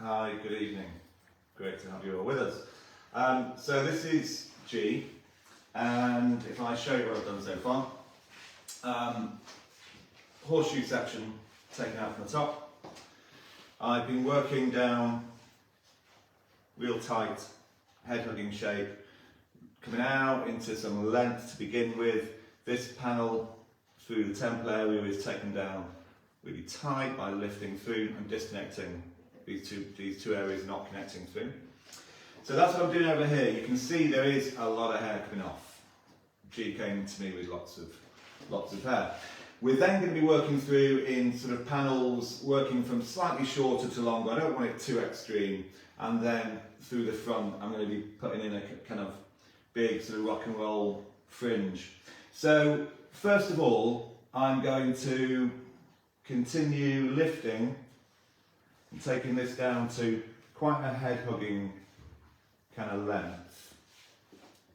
Hi, good evening. Great to have you all with us. So this is G, and if I show you what I've done so far, horseshoe section taken out from the top. I've been working down real tight head hugging shape, coming out into some length to begin with. This panel through the temple area is taken down really tight by lifting through and disconnecting these two areas, not connecting through. So that's what I'm doing over here. You can see there is a lot of hair coming off. G came to me with lots of hair. We're then going to be working through in sort of panels, working from slightly shorter to longer. I don't want it too extreme. And then through the front, I'm going to be putting in a kind of big sort of rock and roll fringe. So first of all, I'm going to continue lifting and taking this down to quite a head hugging kind of length,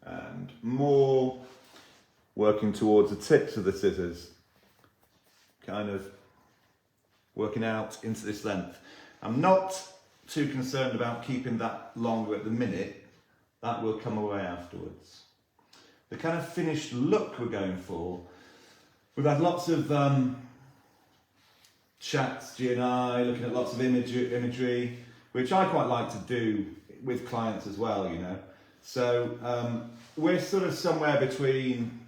and more working towards the tips of the scissors, kind of working out into this length. I'm not too concerned about keeping that longer at the minute. That will come away afterwards. The kind of finished look we're going for, we've had lots of chats, G and I, looking at lots of imagery, which I quite like to do with clients as well, you know. So we're sort of somewhere between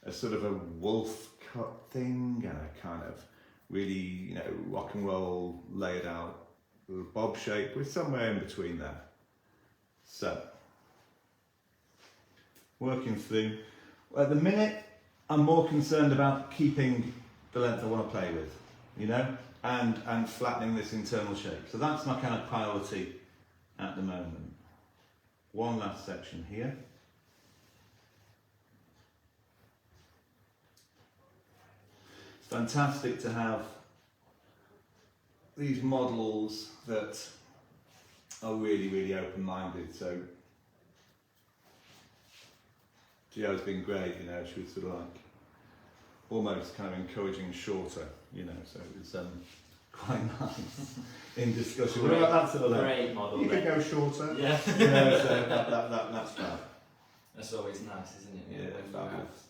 a sort of a wolf cut thing and a kind of really, you know, rock and roll laid out bob shape. We're somewhere in between there. So, working through. At the minute, I'm more concerned about keeping the length I want to play with, you know, and flattening this internal shape. So that's my kind of priority at the moment. One last section here. It's fantastic to have these models that are really, really open-minded. So Gio's been great, you know, she was sort of like almost kind of encouraging shorter, you know, so it was quite nice in discussion. What about that sort of great model? You could go shorter. Yeah. You know, so that's fab. That's always nice, isn't it? Yeah, fabulous.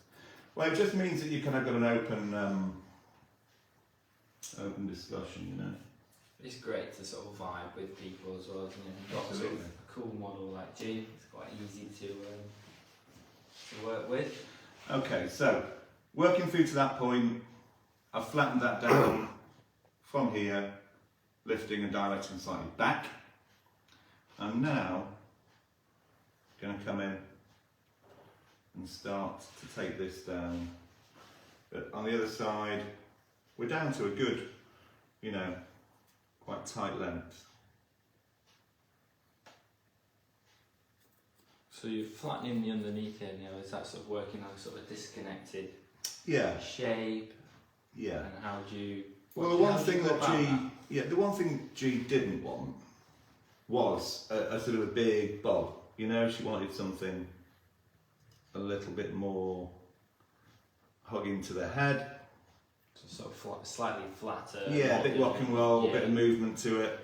Well, it just means that you kind of got an open discussion, you know. It's great to sort of vibe with people as well, isn't it? Got Absolutely. sort of a cool model like G, it's quite easy to work with. Okay, so working through to that point, I've flattened that down from here, lifting and directing slightly back. I'm now going to come in and start to take this down. But on the other side, we're down to a good, you know, quite tight length. So you're flattening the underneath here, you know, is that sort of working on sort of disconnected shape? Yeah. And how do you... Well, the one thing G didn't want was a sort of a big bob. You know, she wanted something a little bit more hugging to the head. So sort of slightly flatter. Yeah, a bit rock and roll, yeah. A bit of movement to it.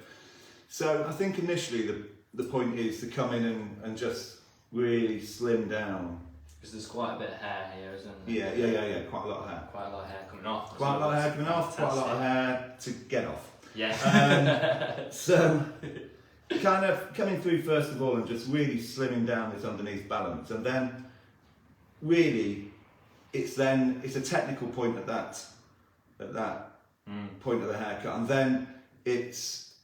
So I think initially the point is to come in and just really slim down. Because there's quite a bit of hair here, isn't there? Yeah, quite a lot of hair. Quite a lot of hair coming off. Quite a lot of hair coming off, quite a lot of hair to get off. Yeah. So, kind of coming through first of all and just really slimming down this underneath balance, and then really it's a technical point at that point of the haircut, and then it's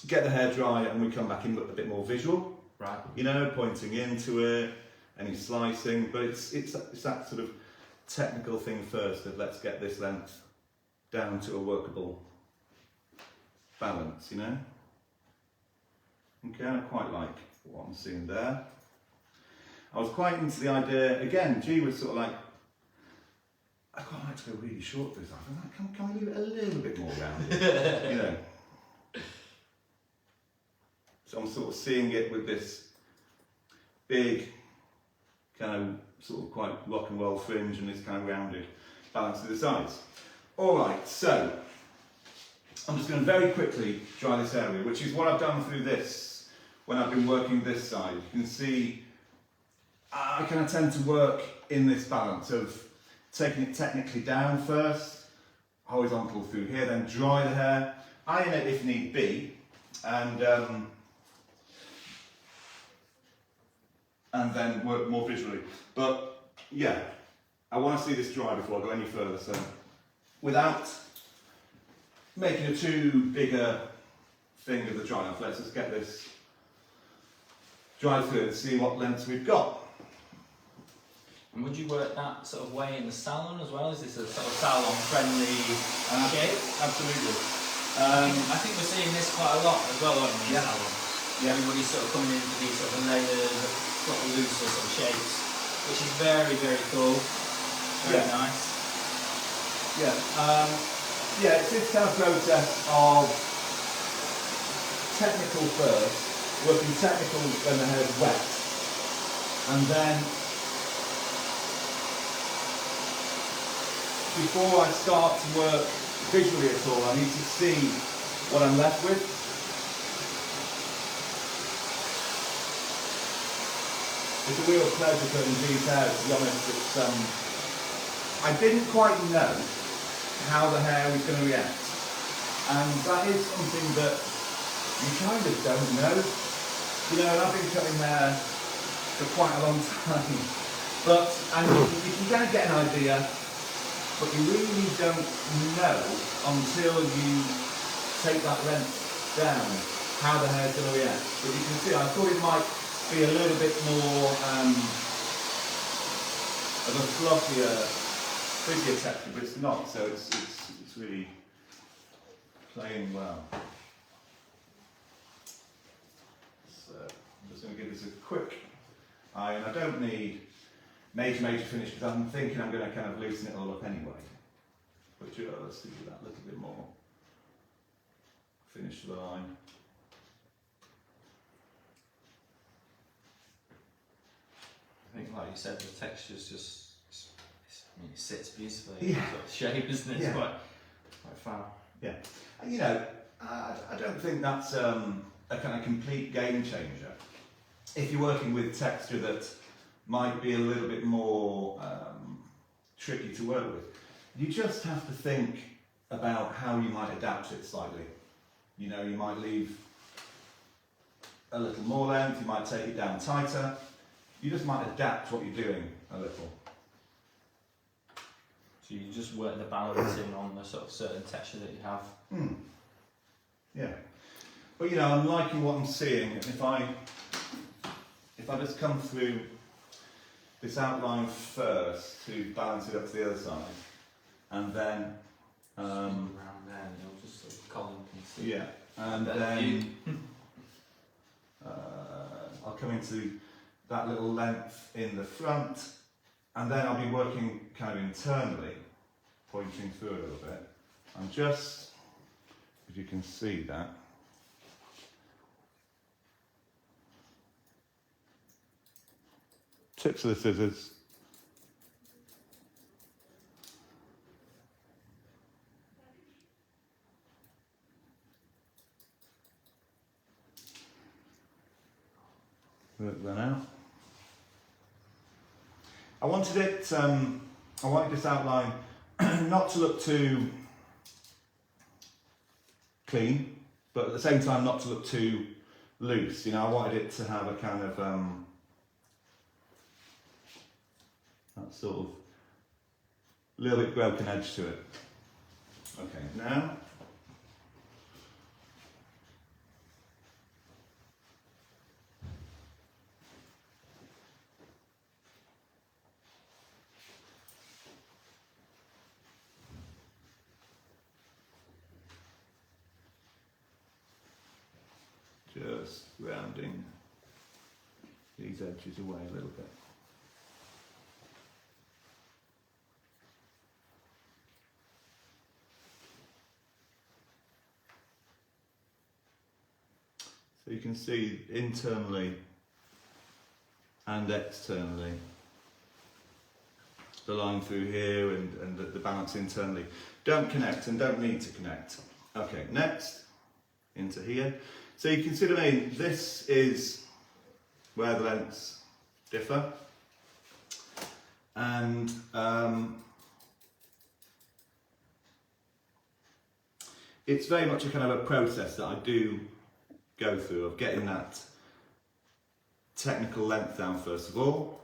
get the hair dry and we come back in a bit more visual. Right. You know, pointing into it, any slicing, but it's that sort of technical thing first of let's get this length down to a workable balance, you know. Okay, I quite like what I'm seeing there. I was quite into the idea, again, G was sort of like, I quite like to go really short for this. I'm like, can we leave it a little bit more rounded, you know. So I'm sort of seeing it with this big, kind of sort of quite rock and roll fringe and this kind of rounded balance to the sides. All right, so I'm just going to very quickly dry this area, which is what I've done through this when I've been working this side. You can see I kind of tend to work in this balance of taking it technically down first, horizontal through here, then dry the hair, iron it if need be, and then work more visually. But yeah, I want to see this dry before I go any further, so without making a too big a thing of the dry off, let's just get this dry through and see what lengths we've got. And would you work that sort of way in the salon as well? Is this a sort of salon-friendly shape? Absolutely. I think we're seeing this quite a lot as well, aren't we? Yeah. Yeah. Everybody's sort of coming in for these sort of layers, sort of looser sort of shapes, which is very, very cool. Very nice. Yeah. Yeah, it's this kind of process of technical first, working technical when the hair's wet, and then before I start to work visually at all, I need to see what I'm left with. It's a real pleasure putting these out, to be honest. It's, I didn't quite know how the hair was going to react, and that is something that you kind of don't know. You know, and I've been cutting hair for quite a long time, and you can kind of get an idea, but you really don't know until you take that length down how the hair's going to react. But you can see, I thought it might be a little bit more of a fluffier, frizzier texture, but it's not. So it's really playing well. So I'm just going to give this a quick iron. I don't need major finish because I'm thinking I'm going to kind of loosen it all up anyway. But just to do that a little bit more. Finish the line. I think, like you said, the texture's just, I mean, it sits beautifully. Yeah. Sort of shape, isn't it? It's Yeah. quite fab. Yeah. And you know, I don't think that's a kind of complete game changer. If you're working with texture that might be a little bit more tricky to work with, you just have to think about how you might adapt it slightly. You know, you might leave a little more length, you might take it down tighter, you just might adapt what you're doing a little. So you just work the balancing on the sort of certain texture that you have. Yeah. But you know, I'm liking what I'm seeing, and if I just come through this outline first to balance it up to the other side, and then around there, you'll just sort of Colin can see. yeah, and then I'll come into that little length in the front, and then I'll be working kind of internally, pointing through a little bit. And just, if you can see that, tips of the scissors. Work that out. I wanted this outline not to look too clean, but at the same time not to look too loose. You know, I wanted it to have a kind of that sort of little bit broken edge to it. Okay, now just rounding these edges away a little bit. So you can see internally and externally the line through here and the balance internally don't connect and don't need to connect. Okay, next, into here. So you can see what I mean, this is where the lengths differ. And it's very much a kind of a process that I do go through of getting that technical length down first of all,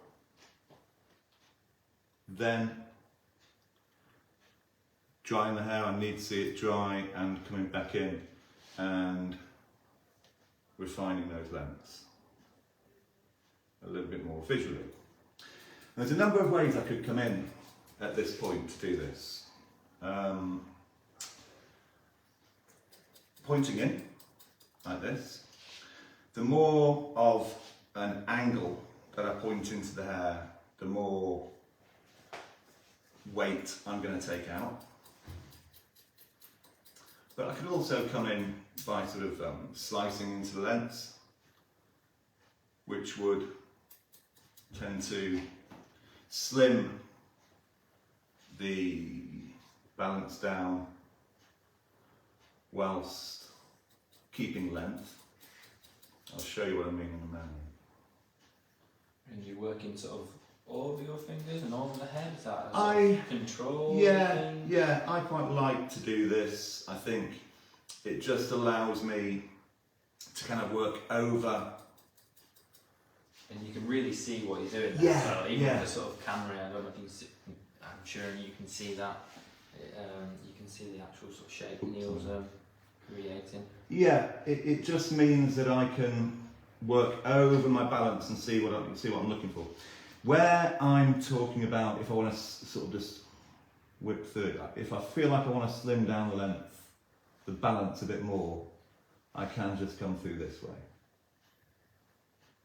then drying the hair. I need to see it dry and coming back in and refining those lengths a little bit more visually. There's a number of ways I could come in at this point to do this. Pointing in, like this. The more of an angle that I point into the hair, the more weight I'm going to take out. But I could also come in by sort of slicing into the lengths, which would tend to slim the balance down whilst keeping length. I'll show you what I mean in a moment. And you work in sort of all of your fingers and all of the head? Is that a I sort of control thing? Yeah, I quite like to do this. I think it just allows me to kind of work over. And you can really see what you're doing. Yeah, So even yeah. with the sort of camera, I don't know if you can see, I'm sure you can see that. You can see the actual sort of shape Neil's creating. Yeah, it just means that I can work over my balance and see what I'm looking for. Where I'm talking about, if I want to sort of just whip through it, if I feel like I want to slim down the length, the balance a bit more, I can just come through this way.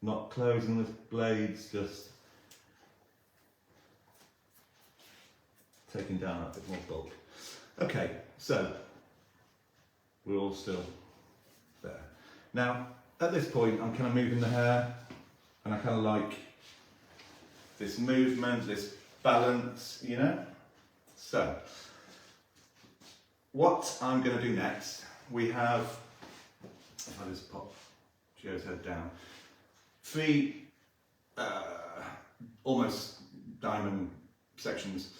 Not closing the blades, just taking down a bit more bulk. Okay, so we're all still there. Now, at this point, I'm kind of moving the hair, and I kind of like this movement, this balance, you know? So, what I'm going to do next, we have, if I just pop Gio's head down, 3 almost diamond sections.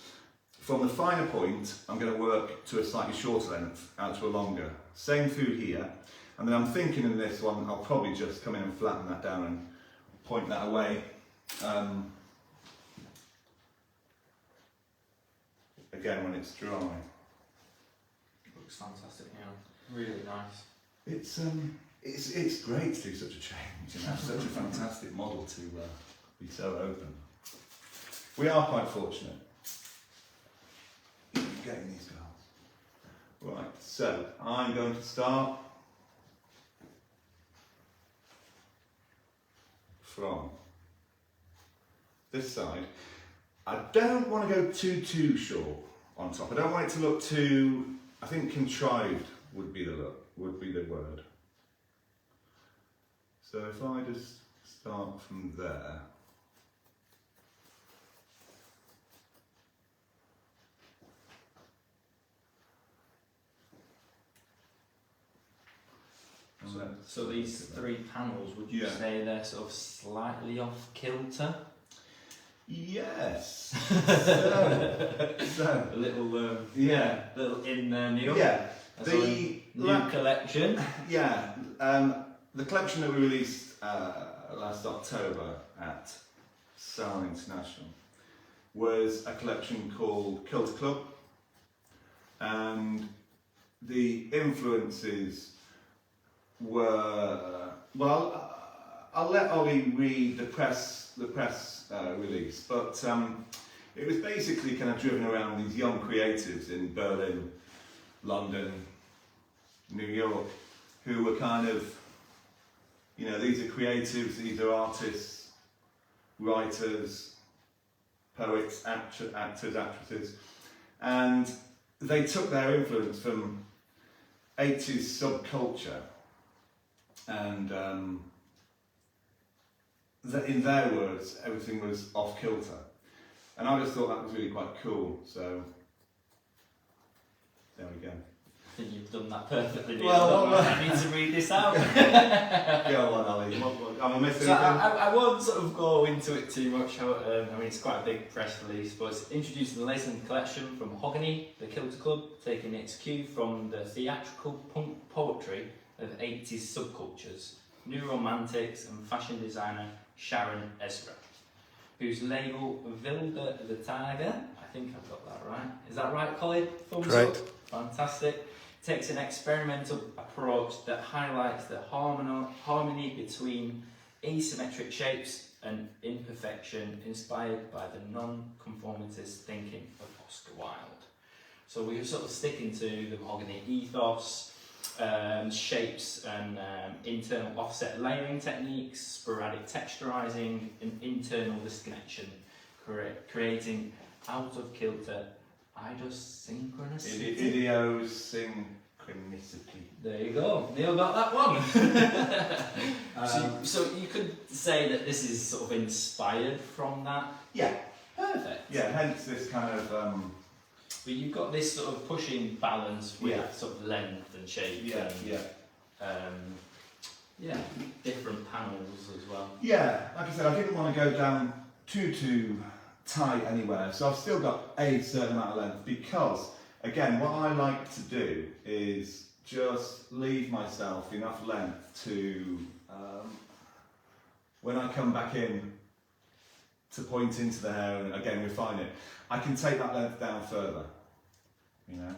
From the finer point, I'm going to work to a slightly shorter length, out to a longer. Same through here. And then I'm thinking in this one, I'll probably just come in and flatten that down and point that away. Again, when it's dry. Looks fantastic, yeah. Really nice. It's great to do such a change, you know, such a fantastic model to be so open. We are quite fortunate in getting these girls. Right, so I'm going to start from this side. I don't want to go too short on top. I don't want it to look too, I think contrived would be the look, would be the word. So if I just start from there. So these 3 panels, would you say they're sort of slightly off kilter? Yes. So a little little in there, Neil. Yeah. That's the new collection. Yeah. The collection that we released last October at Salon International was a collection called Kilter Club, and the influences were, well, I'll let Ollie read the press release, but it was basically kind of driven around these young creatives in Berlin, London, New York, who were kind of, you know, these are creatives, these are artists, writers, poets, actors, actresses, and they took their influence from 80s subculture, and in their words, everything was off kilter. And I just thought that was really quite cool, so there we go. I think you've done that perfectly, Neil. Well, I need to read this out. Go on, Ali. Am I missing So anything? I won't sort of go into it too much. I mean, it's quite a big press release, but it's introducing the Layers collection from Mahogany, the Kilter Club, taking its cue from the theatrical punk poetry of 80s subcultures, new romantics and fashion designer Sharon Ezra, whose label Vilda the Tiger, I think I've got that right. Is that right, Colin? Thumbs Correct. up. Fantastic. Takes an experimental approach that highlights the harmony between asymmetric shapes and imperfection, inspired by the non-conformist thinking of Oscar Wilde. So we're sort of sticking to the Mahogany ethos, shapes and internal offset layering techniques, sporadic texturizing and internal disconnection, creating out of kilter idiosyncrasy. Idiosyncraticity. There you go. Neil got that one. So you could say that this is sort of inspired from that. Yeah. Perfect. Yeah, hence this kind of... But you've got this sort of pushing balance with Yeah. sort of length and shape. yeah, and, yeah. different panels as well. Yeah, like I said, I didn't want to go down too tight anywhere, so I've still got a certain amount of length because, again, what I like to do is just leave myself enough length to, when I come back in to point into the hair and again refine it, I can take that length down further, you know.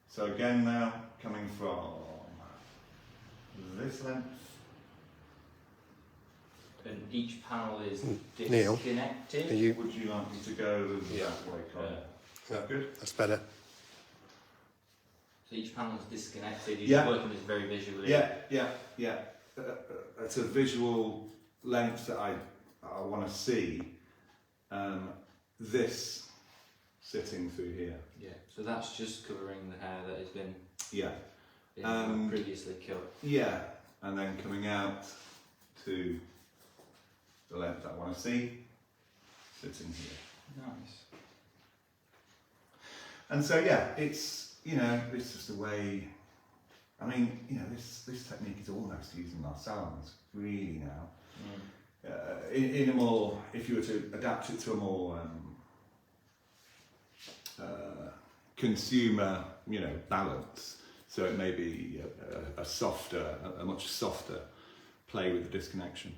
So again now, coming from this length. And each panel is Neil, disconnected. Are you, Would you like me to go that way, Colin? Yeah. Good? that's better. So each panel is disconnected. You're Yeah. working with very visually. Yeah. It's a visual length that I want to see. This sitting through here. Yeah. So that's just covering the hair that has been Yeah. previously cut. Yeah. And then coming out to the length that I want to see, sitting here. Nice. And so yeah, it's, you know, it's just a way. I mean, you know, this technique is almost used in our salons really now. In a more, if you were to adapt it to a more consumer, you know, balance, so it may be a much softer play with the disconnection.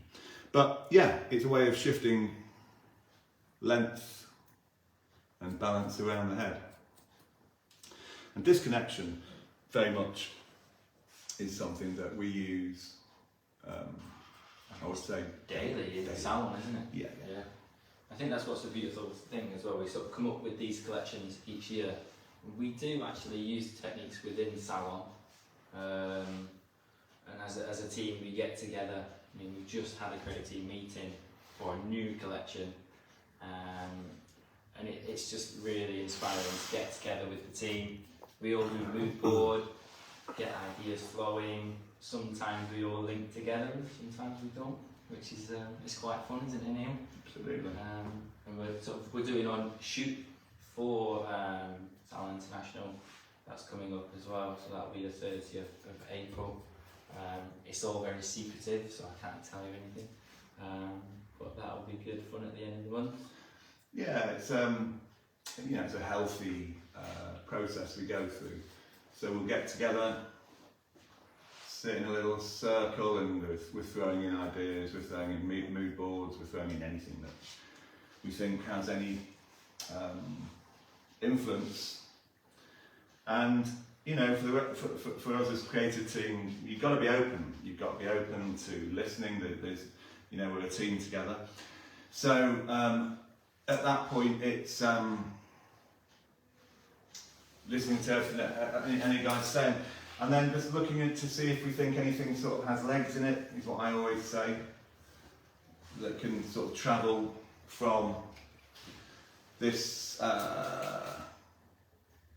But yeah, it's a way of shifting length and balance around the head. And disconnection very much is something that we use, I would say, Daily in the salon, isn't it? Yeah. I think that's what's the beautiful thing as well. We sort of come up with these collections each year. We do actually use techniques within the salon, and as a team we get together. I mean, we've just had a creative team meeting for a new collection, and it's just really inspiring to get together with the team. We all do a mood board, get ideas flowing. Sometimes we all link together, sometimes we don't, which is it's quite fun, isn't it, Neil? Absolutely. And we're doing on shoot for Salon International. That's coming up as well, so that'll be the 30th of April. It's all very secretive, so I can't tell you anything. But that'll be good fun at the end of the month. Yeah, it's you know, it's a healthy process we go through. So we'll get together, sit in a little circle, and we're throwing in ideas, we're throwing in mood boards, we're throwing in anything that we think has any influence. And you know, for us as creative team, you've got to be open. You've got to be open to listening. There's, you know, we're a team together. So at that point, it's listening to everything that any guy's saying, and then just looking at to see if we think anything sort of has legs in it. Is what I always say. That can sort of travel from this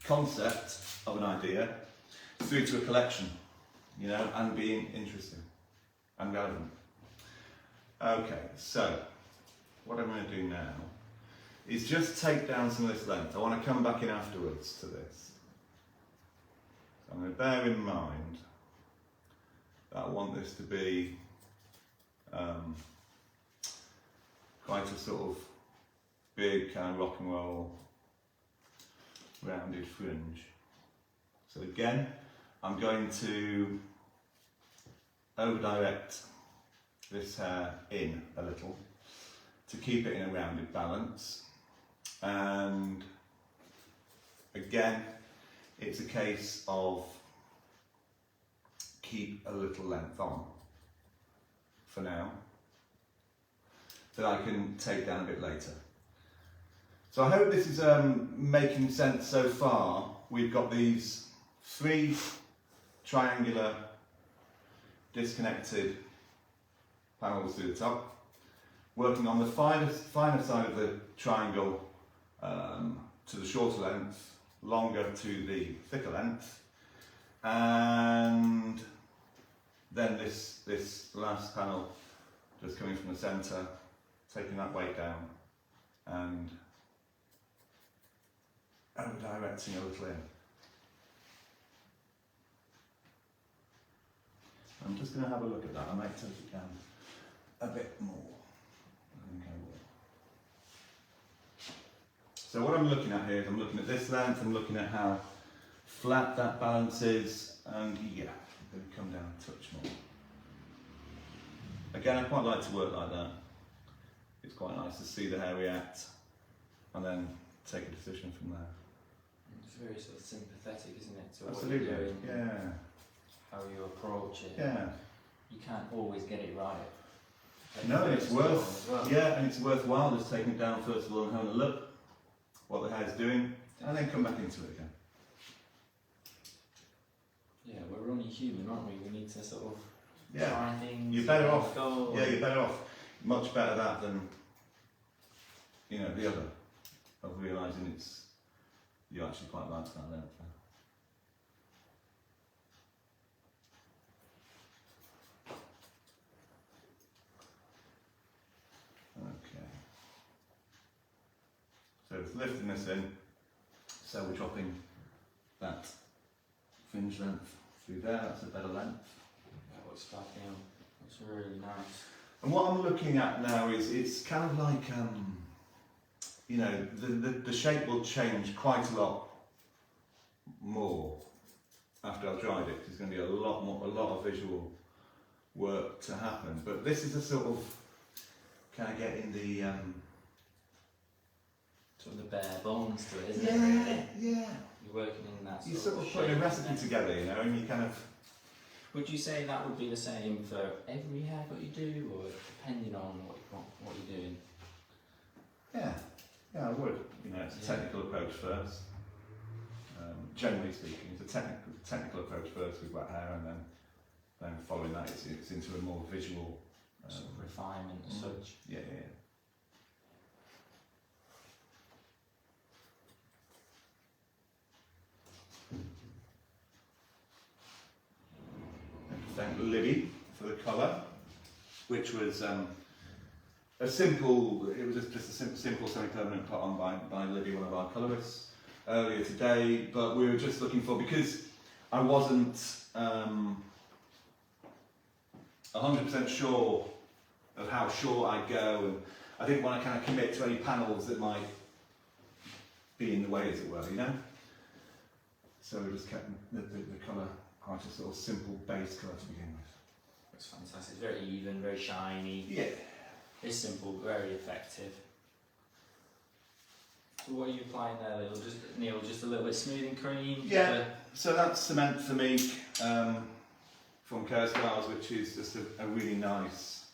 concept of an idea through to a collection, you know, and being interesting and relevant. Okay, so what I'm going to do now is just take down some of this length. I want to come back in afterwards to this. I'm going to bear in mind that I want this to be quite a sort of big kind of rock and roll rounded fringe. So again, I'm going to over direct this hair in a little to keep it in a rounded balance, and again it's a case of keep a little length on for now that I can take down a bit later. So I hope this is making sense so far. We've got these 3 triangular disconnected panels through the top, working on the finer side of the triangle to the shorter length, longer to the thicker length, and then this last panel just coming from the centre, taking that weight down and over directing a little in. I'm just going to have a look at that. I might take it down a bit more. I think I will. So what I'm looking at here is I'm looking at this length, I'm looking at how flat that balance is, and yeah, I'm going to come down a touch more. Again, I quite like to work like that. It's quite nice to see the hair react and then take a decision from there. It's very sort of sympathetic, isn't it, to Absolutely. what you're doing, Yeah. how you approach it. Yeah. You can't always get it right. No, and it's worth, as well. yeah, and it's worthwhile just taking it down first of all and having a look what the hair's doing, and then come back into it again. Yeah, we're only human, aren't we? We need to sort of Yeah. try things. You're better off. Go, Yeah, you're better off. Much better that than, you know, the other, of realising it's, you actually quite like that length. Okay. So it's lifting this in, so we're dropping that fringe length through there, that's a better length. That looks fabulous. Looks really nice. And what I'm looking at now is, it's kind of like, you know, the shape will change quite a lot more after I've dried it. There's going to be a lot of visual work to happen. But this is a sort of, kind of getting the... sort of the bare bones to it, isn't yeah, it? Really? yeah. You're working in that You're sort of putting a shape, recipe isn't it? together, you know, and you kind of... Would you say that would be the same for every haircut you do, or depending on what you're doing? Yeah, yeah, I would. You know, it's a technical approach first. Generally speaking, it's a technical approach first with wet hair, and then following that, it's into a more visual Sort of refinement as such. Yeah, yeah. Thank Libby for the colour, which was a simple. It was just a simple semi-permanent put on by Libby, one of our colourists, earlier today. But we were just looking for, because I wasn't 100% sure of how short I'd go, and I didn't want to kind of commit to any panels that might be in the way, as it were, you know. So we just kept the colour quite a sort of simple base colour to begin with. It's fantastic. It's very even, very shiny. Yeah. It's simple, very effective. So what are you applying there, Neil? Just a little bit smoothing cream? Yeah. So that's Cement for Me from Hairstyle, which is just a really nice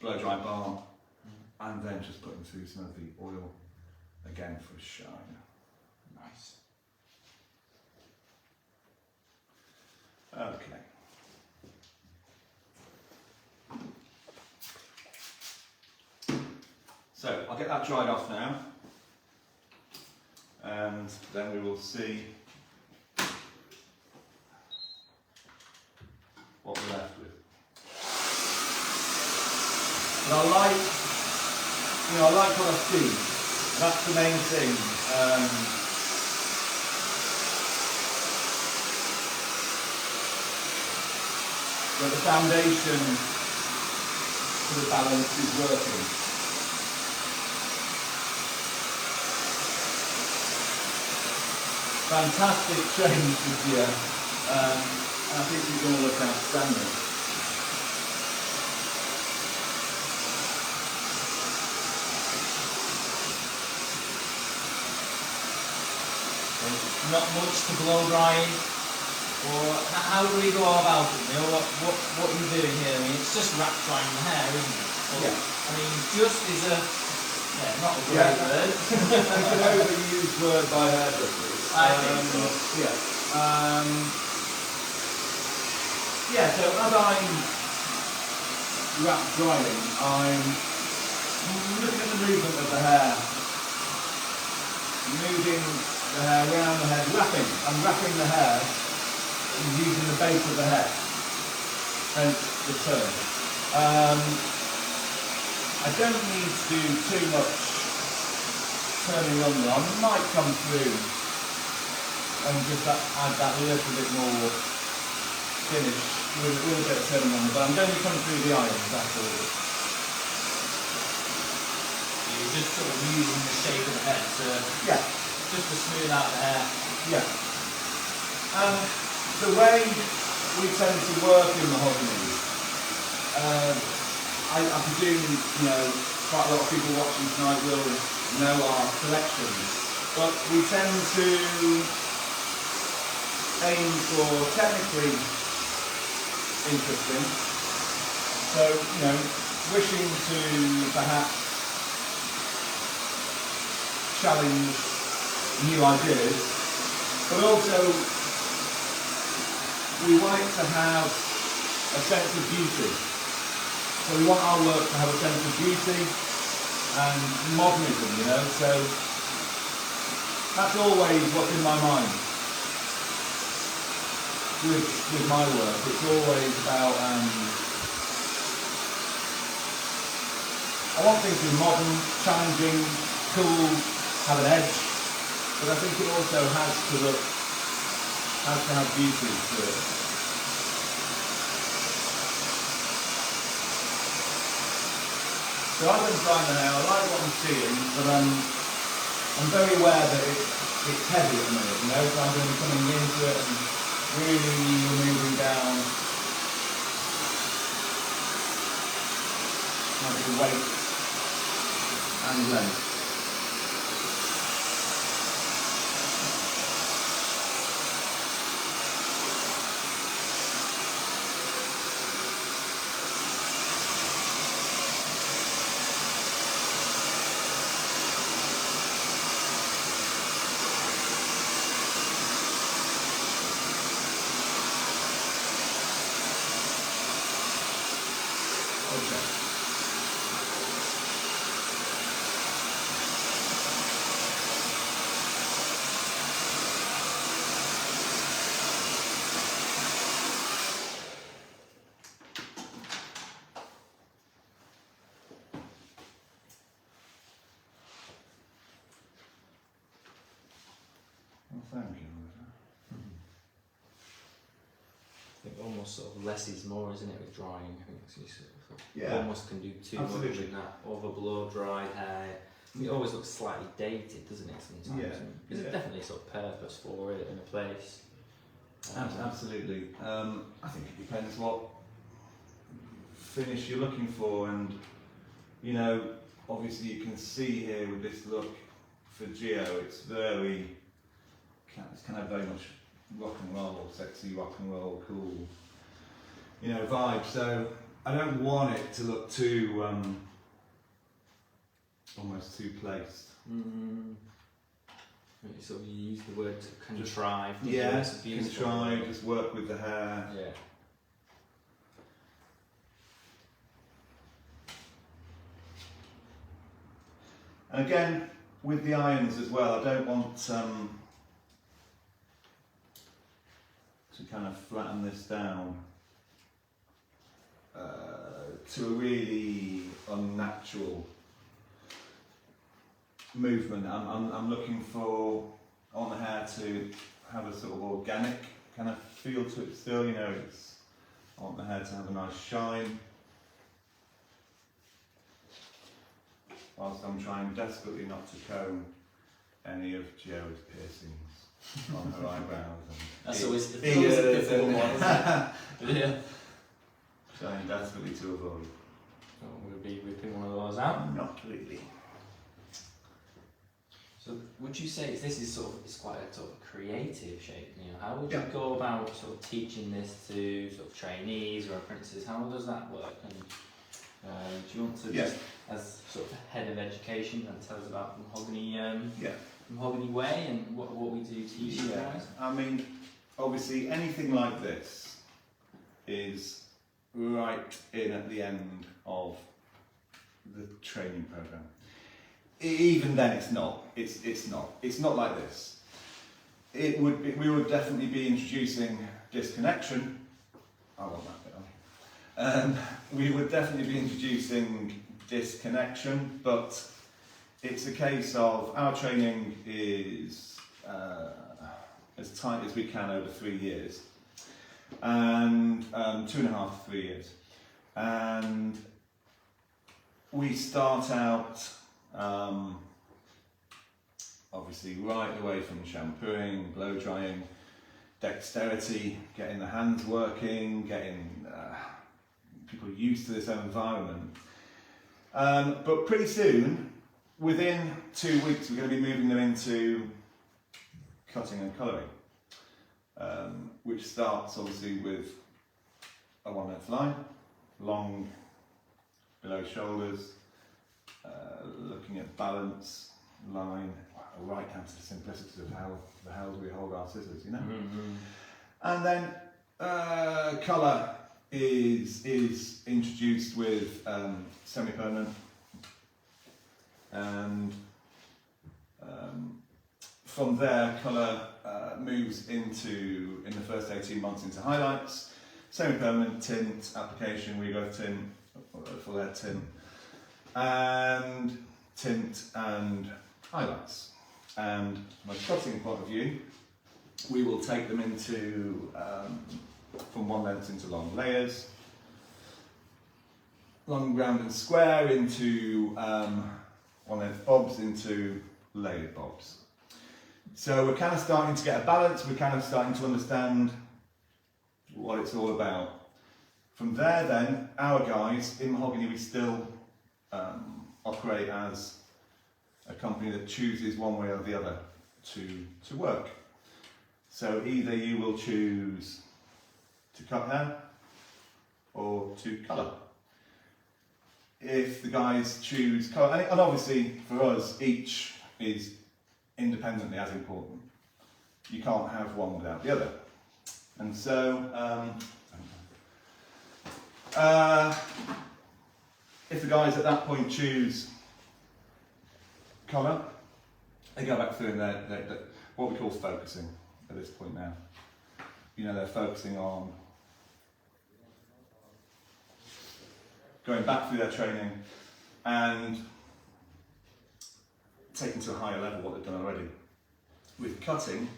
blow dry balm, and then just putting through some of the oil again for a shine. Nice. Okay. So I'll get that dried off now, and then we will see what we're left with. And I like what I see. That's the main thing. but the foundation for the balance is working. Fantastic change this year. I think it's going to look outstanding. Not much to blow drying, or how do we go about it? You know, what are you doing here? I mean, it's just wrap drying the hair, isn't it? But, Yeah. I mean, just is a not a great word. It's an overused word by hairdressers. I think so. Yeah. Yeah. So as I'm wrap drying, I'm looking at the movement of the hair, moving the hair around the head, wrapping. I'm wrapping the hair using the base of the head, hence the turn. I don't need to do too much turning on there. I might come through and just add that little bit more finish with a little bit of turning on, but I'm going to come through the irons, that's all. You're just sort of using the shape of the head to just to smooth out the hair. Yeah. And the way we tend to work in mahogany, I presume, you know, quite a lot of people watching tonight will know our collections, but we tend to aim for technically interesting. So, you know, wishing to perhaps challenge new ideas, but also we want it to have a sense of beauty. So we want our work to have a sense of beauty and modernism, you know, so that's always what's in my mind with my work. It's always about, I want things to be modern, challenging, cool, have an edge, but I think it also has to have beauty to it. So as I'm trying the hair, I like what I'm seeing, but I'm very aware that it's heavy at the minute, you know, so I'm going to be coming into it and really removing down the weight and length. Thank you. I think almost sort of less is more, isn't it, with drying? I think it's you sort of Yeah, almost can do too much with that over blow dried hair. It always looks slightly dated, doesn't it, sometimes? Yeah. There's definitely a sort of purpose for it in a place. Absolutely. I think it depends what finish you're looking for, and you know, obviously you can see here with this look for Geo, it's kind of very much rock and roll, sexy rock and roll, cool, you know, vibe. So I don't want it to look too almost too placed. So you use the word contrived. Yeah, contrived, just work with the hair. Yeah. And again, with the irons as well, I don't want to kind of flatten this down to a really unnatural movement. I'm looking for, I want the hair to have a sort of organic kind of feel to it still, you know, I want the hair to have a nice shine. Whilst I'm trying desperately not to comb any of Jo's piercings on her eyebrows. That's always the difficult one, isn't it? Yeah. Trying desperately to avoid. Oh, we'll be whipping one of those out. Not really. So would you say this is it's quite a sort of creative shape, Neil? How would Yeah. you go about sort of teaching this to sort of trainees or apprentices? How does that work? And do you want to just, as sort of head of education, and tell us about Mahogany Way and what we do to you guys? I mean, obviously anything like this is right in at the end of the training program. Even then, it's not. It's not. It's not like this. It would be. We would definitely be introducing disconnection. I want that bit on. We would definitely be introducing disconnection, but it's a case of our training is as tight as we can over 3 years, and 2.5 to 3 years, and we start out. Obviously right away from shampooing, blow drying, dexterity, getting the hands working, getting people used to this environment. But pretty soon, within 2 weeks, we're going to be moving them into cutting and colouring, which starts obviously with a 1/8 line, long below shoulders, looking at balance, line, right down to the simplicity of how the hell do we hold our scissors, you know? Mm-hmm. And then colour is introduced with semi-permanent, and from there colour moves into, in the first 18 months, into highlights, semi-permanent tint application, rebirth tint, full head tint, and tint and highlights. And from a cutting point of view, we will take them into from one length into long layers, long, round and square into one length bobs into layered bobs. So we're kind of starting to get a balance, we're kind of starting to understand what it's all about. From there then, our guys in Mahogany, we still operate as a company that chooses one way or the other to work. So either you will choose to cut hair or to colour. If the guys choose colour, and obviously for us each is independently as important. You can't have one without the other. And so if the guys at that point choose colour, they go back through and they're what we call focusing at this point now. You know, they're focusing on going back through their training and taking to a higher level what they've done already. With cutting,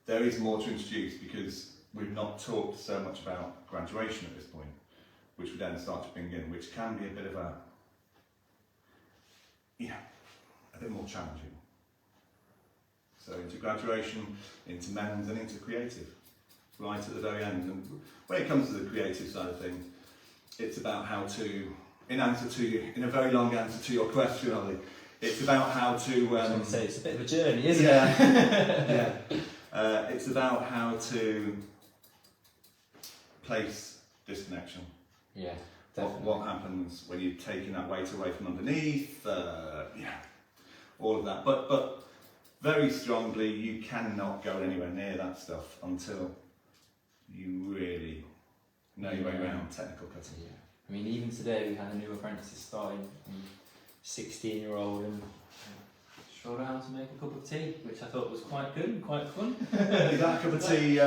there is more to introduce because we've not talked so much about graduation at this point, which we then start to bring in, which can be a bit of a bit more challenging. So into graduation, into men's and into creative, right at the very end. And when it comes to the creative side of things, it's about how to, in a very long answer to your question, Ollie, it's about how to... I was going to say, it's a bit of a journey, isn't it? Yeah. It's about how to place disconnection. Yeah, definitely. What happens when you're taking that weight away from underneath, all of that. But very strongly, you cannot go anywhere near that stuff until you really know your way around technical cutting. Yeah. I mean, even today we had a new apprentice starting, 16-year-old, and showed her how to make a cup of tea, which I thought was quite good and quite fun. Is that a cup of tea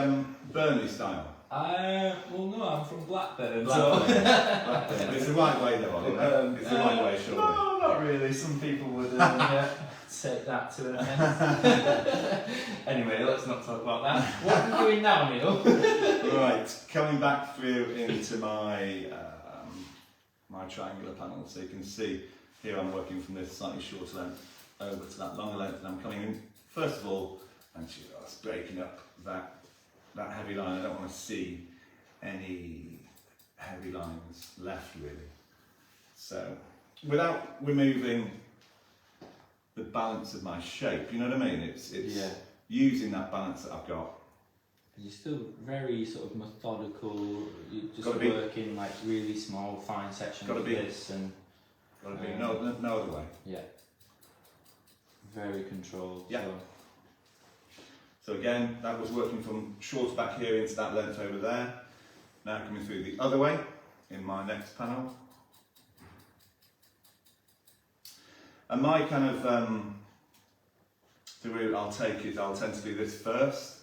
Burnley style? Well, no, I'm from Blackburn. Blackburn. It's the right way though, Ollie. It's the right way, surely. No, not really. Some people would take that to an end. Anyway, let's not talk about that. What are we doing now, Neil? Right, coming back through into my my triangular panel, so you can see here I'm working from this slightly shorter length over to that longer length, and I'm coming in, first of all, and just breaking up that heavy line. I don't want to see any heavy lines left really. So, without removing the balance of my shape, you know what I mean? It's using that balance that I've got. You're still very sort of methodical. You just Gotta work in like really small, fine sections of this, and gotta be no other way. Yeah. Very controlled. Yeah. So again, that was working from short back here into that length over there. Now coming through the other way in my next panel. And my kind of the route I'll take is I'll tend to do this first,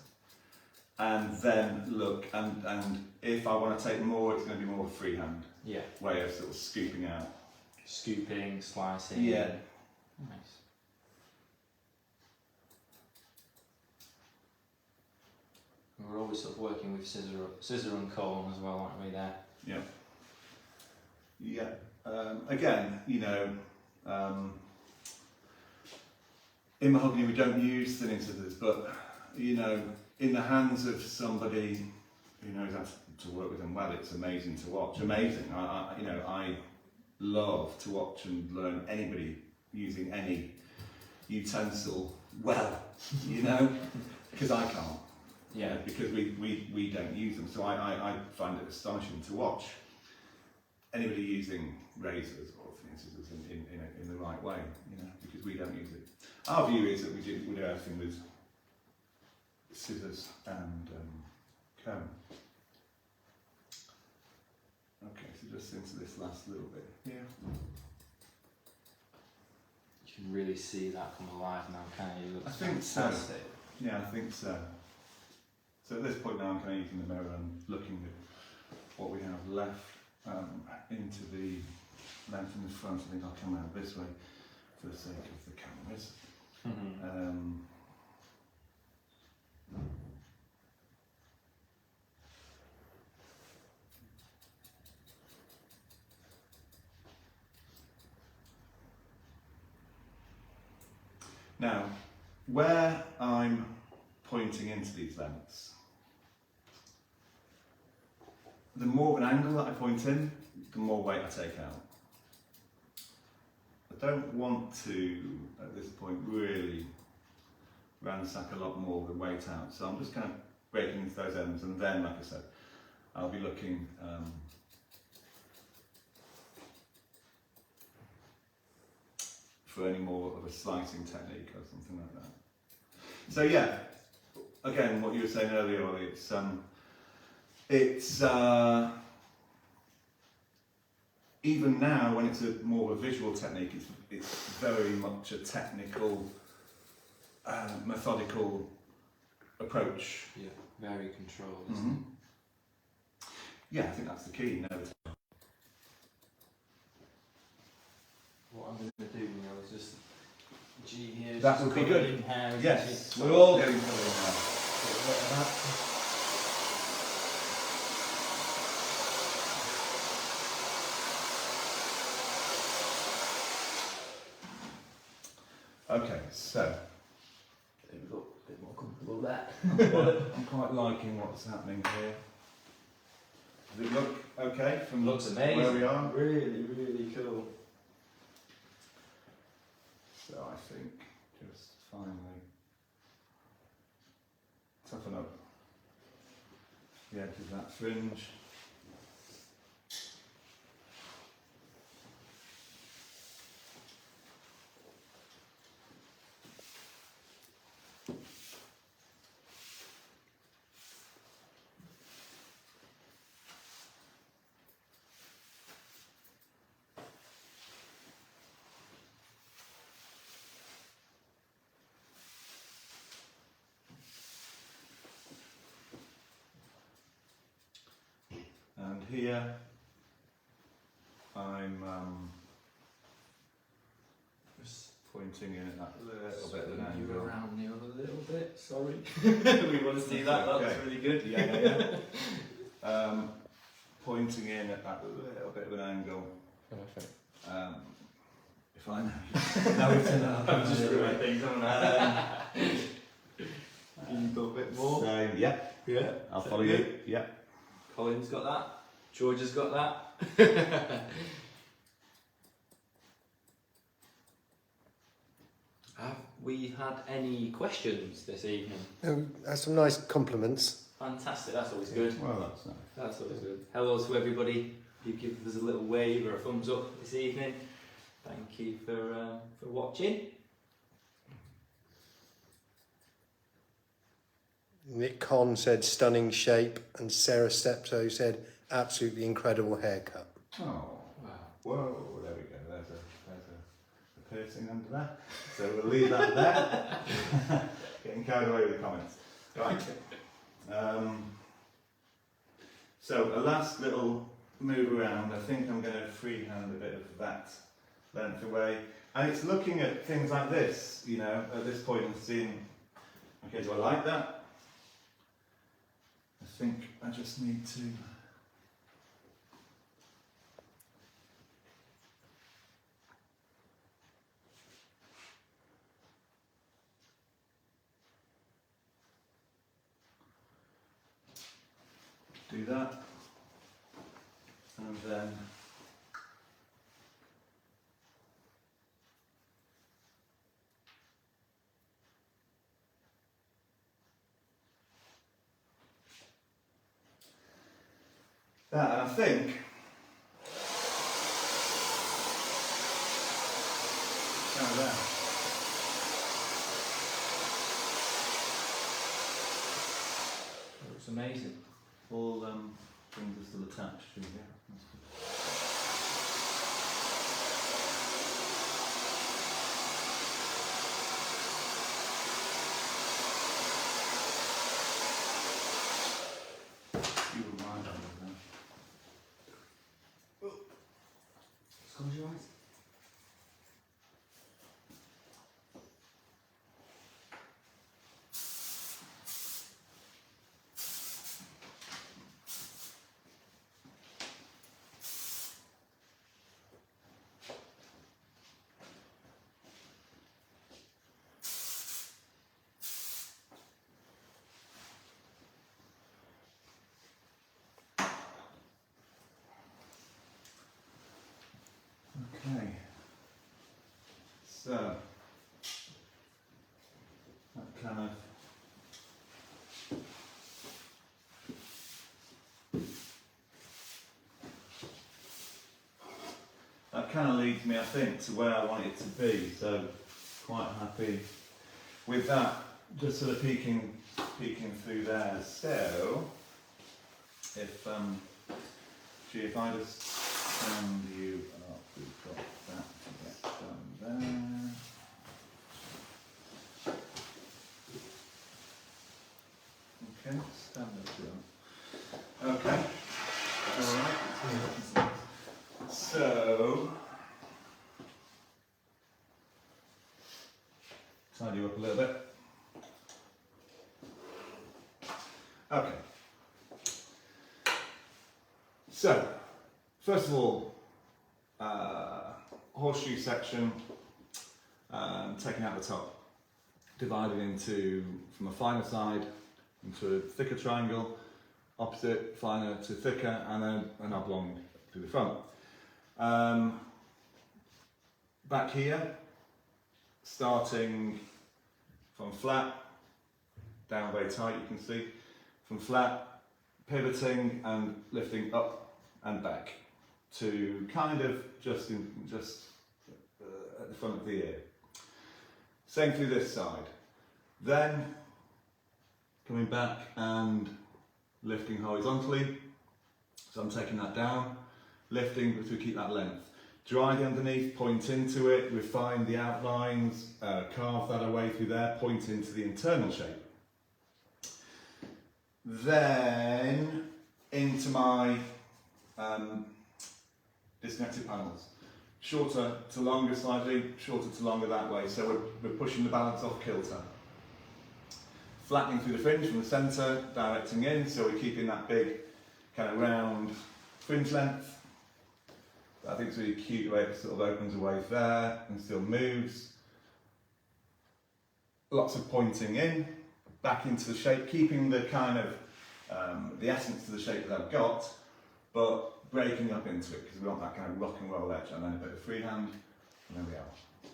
and then look, and if I want to take more, it's going to be more of a freehand way of sort of scooping out. Scooping, slicing. Yeah. Nice. We're always sort of working with scissor and comb as well, aren't we? There. Yeah. Yeah. Again, you know, in mahogany we don't use thinning scissors, but you know, in the hands of somebody who knows how to work with them well, it's amazing to watch. Amazing. I love to watch and learn anybody using any utensil well, you know, because I can't. Yeah. Because we don't use them, so I find it astonishing to watch anybody using razors or thinning scissors in the right way, you know, because we don't use it. Our view is that we do everything with scissors and comb. Okay, so just into this last little bit here. You can really see that come alive now, can't you? It looks I think fantastic. So. Yeah, I think so. So at this point now I'm kind of using the mirror and looking at what we have left into the length in the front. I think I'll come out this way for the sake of the cameras. Now, where I'm pointing into these lengths, the more of an angle that I point in, the more weight I take out. I don't want to, at this point, really ransack a lot more of the weight out. So I'm just kind of breaking into those ends, and then, like I said, I'll be looking for any more of a slicing technique or something like that. So yeah, again, what you were saying earlier, Ollie, it's even now when it's a more of a visual technique, it's very much a technical, methodical approach. Yeah, very controlled, isn't it? Yeah, I think that's the key. You know. What I'm going to do, Neil, is just G here. That would be good. In hair, Yes, we're all getting covered in hair. Okay, so there we go, a bit more comfortable there. I'm quite liking what's happening here. Does it look okay from Looks amazing. where we are? Really, really cool. So I think just finally toughen up the edge of that fringe. And here I'm just Pointing in at that little bit of an You angle. around the other little bit, sorry. We want to see that, that Okay. looks really good. Yeah. Pointing in at that little bit of an angle. Perfect. If I know it's enough. I'm just ruining things, haven't I? Can you go a bit more? So, yeah, Yeah. I'll follow you. Yeah. Colin's got that. George has got that. Have we had any questions this evening? That's some nice compliments. Fantastic, that's always good. Well, that's nice. That's always good. Hello to everybody. You give us a little wave or a thumbs up this evening. Thank you for watching. Nick Conn said stunning shape, and Sarah Steptoe said absolutely incredible haircut. Oh, Wow. whoa, there we go. There's a piercing under there. So we'll leave that there. Getting carried away with the comments. Right. So a last little move around. I think I'm going to freehand a bit of that length away. And it's looking at things like this, you know, at this point and seeing, okay, do I like that? I think I just need to do that, and then that, and I think there. Looks amazing. All things are still attached to here. That's good. You wouldn't mind that, would you? Close your eyes. Okay. So that kind of leads me, I think, to where I want it to be. So quite happy with that. Just sort of peeking through there. So if if I just send you up, we've got that to get done there. Okay, stand up, John. Okay, alright. So, tidy you up a little bit. Okay. So, first of all, horseshoe section, taking out the top, divided into, from a finer side into a thicker triangle, opposite, finer to thicker, and then an oblong to the front. Back here, starting from flat, down very tight, you can see, from flat, pivoting and lifting up and back to kind of just at the front of the ear. Same through this side. Then coming back and lifting horizontally. So I'm taking that down, lifting to keep that length. Dry the underneath, point into it, refine the outlines, carve that away through there, point into the internal shape. Then into my disconnected panels. shorter to longer slightly, shorter to longer that way. So we're pushing the balance off kilter. Flattening through the fringe from the centre, directing in, so we're keeping that big kind of round fringe length. I think it's really cute the way it sort of opens away there and still moves. Lots of pointing in, back into the shape, keeping the kind of the essence to the shape that I've got, but breaking up into it because we want that kind of rock and roll edge. And then a bit of freehand, and there we are.